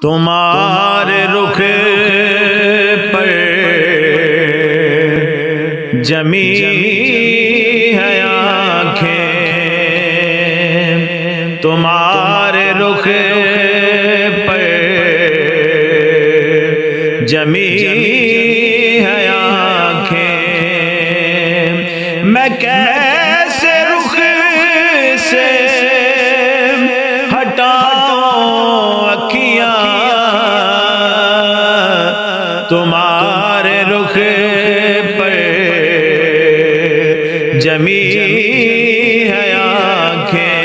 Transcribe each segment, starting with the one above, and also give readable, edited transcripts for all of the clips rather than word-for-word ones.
تمہارے رخ پر جمی ہے آنکھیں، تمہارے رخ پر جمی ہے آنکھیں، میں کیسے رخ سے ہٹاؤں اکھیاں، تمہارے رخ پر جمی ہے آنکھیں،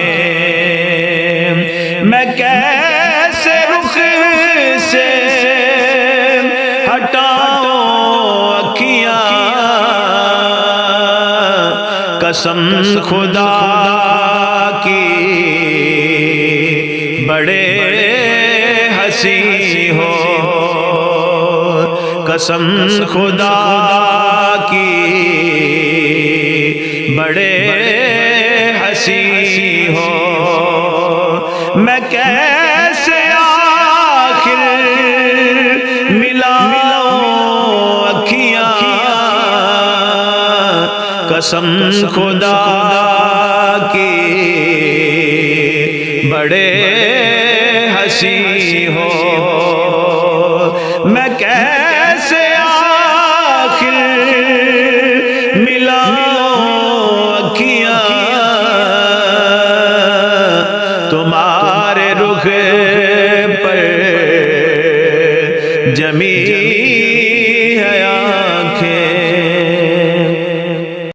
میں کیسے رخ سے ہٹاؤں اکھیاں، قسم خدا کی بڑے ہنسی ہو، قسم خدا کی بڑے ہنسی ہو، میں کیسے آخر ملاؤں اکھیاں، قسم خدا کی بڑے ہنسی ہو، میں